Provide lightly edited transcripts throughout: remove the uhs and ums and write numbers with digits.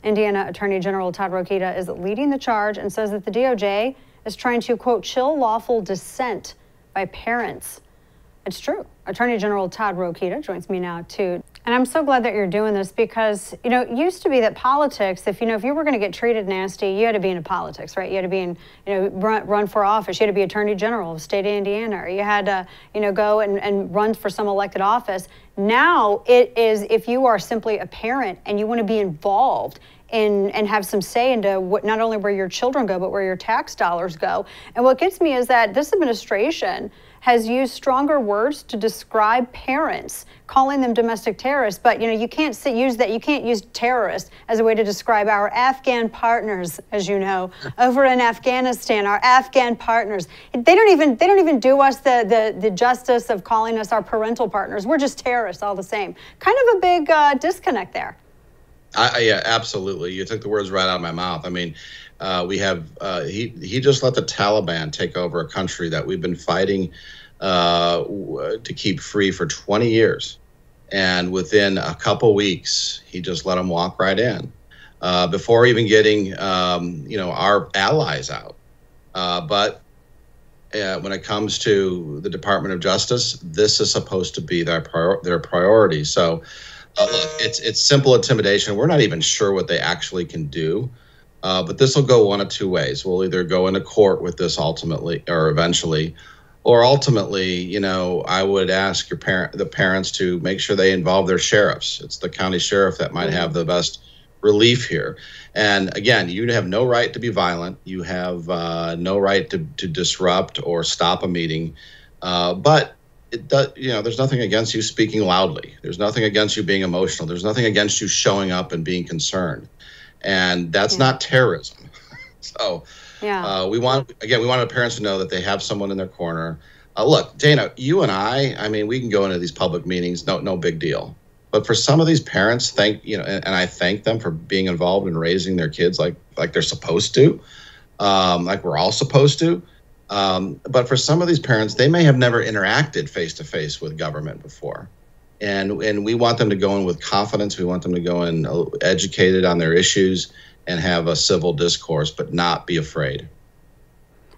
Indiana Attorney General Todd Rokita is leading the charge and says that the DOJ is trying to, quote, chill lawful dissent by parents. It's true. Attorney General Todd Rokita joins me now, too. And I'm so glad that you're doing this because, you know, it used to be that politics, if you were going to get treated nasty, you had to be into politics, right? You had to be in, run for office. You had to be Attorney General of the state of Indiana, or you had to, go and run for some elected office. Now it is, if you are simply a parent and you want to be involved and have some say into what, not only where your children go, but where your tax dollars go. And what gets me is that this administration has used stronger words to describe parents, calling them domestic terrorists. But you can't you can't use terrorists as a way to describe our Afghan partners, as you know, over in Afghanistan, our Afghan partners. They don't even do us the justice of calling us our parental partners. We're just terrorists all the same. Kind of a big disconnect there. Yeah, absolutely. You took the words right out of my mouth. I mean, we have he just let the Taliban take over a country that we've been fighting to keep free for 20 years. And within a couple weeks, he just let them walk right in before even getting, our allies out. But when it comes to the Department of Justice, this is supposed to be their priority. So look, it's simple intimidation. We're not even sure what they actually can do. But this will go one of two ways. We'll either go into court with this ultimately or eventually, or ultimately, I would ask the parents to make sure they involve their sheriffs. It's the county sheriff that might have the best relief here. And again, you have no right to be violent. You have no right to disrupt or stop a meeting. But it does, there's nothing against you speaking loudly. There's nothing against you being emotional. There's nothing against you showing up and being concerned. And that's not terrorism. So we wanted parents to know that they have someone in their corner. Look, Dana, you and I mean, we can go into these public meetings, no big deal. But for some of these parents, and I thank them for being involved in raising their kids like they're supposed to, like we're all supposed to. But for some of these parents, they may have never interacted face-to-face with government before. And we want them to go in with confidence. We want them to go in educated on their issues and have a civil discourse, but not be afraid.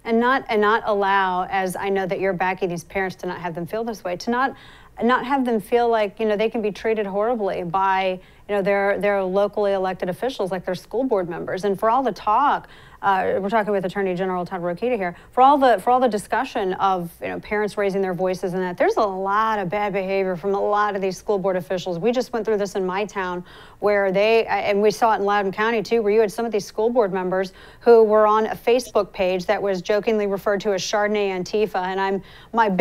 And not allow, as I know that you're backing these parents, to not have them feel this way, to not have them feel like, they can be treated horribly by, their locally elected officials, like their school board members. And for all the talk, we're talking with Attorney General Todd Rokita here, for all the discussion of parents raising their voices and that, there's a lot of bad behavior from a lot of these school board officials. We just went through this in my town where and we saw it in Loudoun County too, where you had some of these school board members who were on a Facebook page that was jokingly referred to as Chardonnay Antifa, and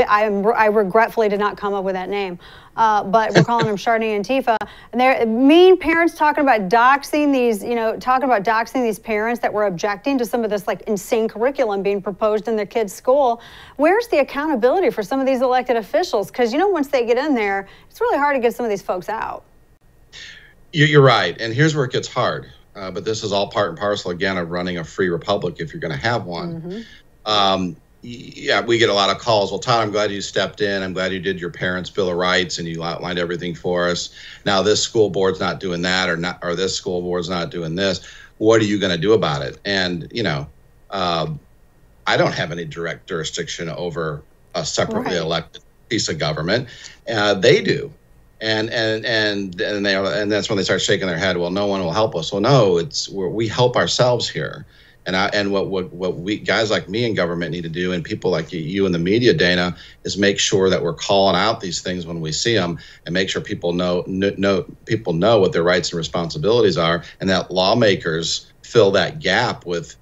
I regretfully did not come up with that name. But we're calling them Chardonnay Antifa, and they're mean parents talking about doxing these parents that were objecting to some of this like insane curriculum being proposed in their kids' school. Where's the accountability for some of these elected officials? Because once they get in there, it's really hard to get some of these folks out. You're right, and here's where it gets hard. But this is all part and parcel again of running a free republic if you're going to have one. Mm-hmm. Yeah, we get a lot of calls. Well, Todd, I'm glad you stepped in. I'm glad you did your parents' Bill of Rights and you outlined everything for us. Now this school board's not doing that, or this school board's not doing this. What are you going to do about it? And I don't have any direct jurisdiction over a separately elected piece of government. They do, and that's when they start shaking their head. Well, no one will help us. Well, no, we help ourselves here. And what we guys like me in government need to do, and people like you in the media, Dana, is make sure that we're calling out these things when we see them, and make sure people know what their rights and responsibilities are, and that lawmakers fill that gap with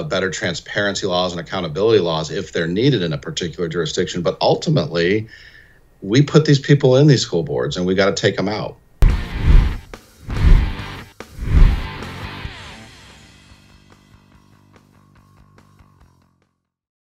better transparency laws and accountability laws if they're needed in a particular jurisdiction. But ultimately, we put these people in these school boards, and we got to take them out.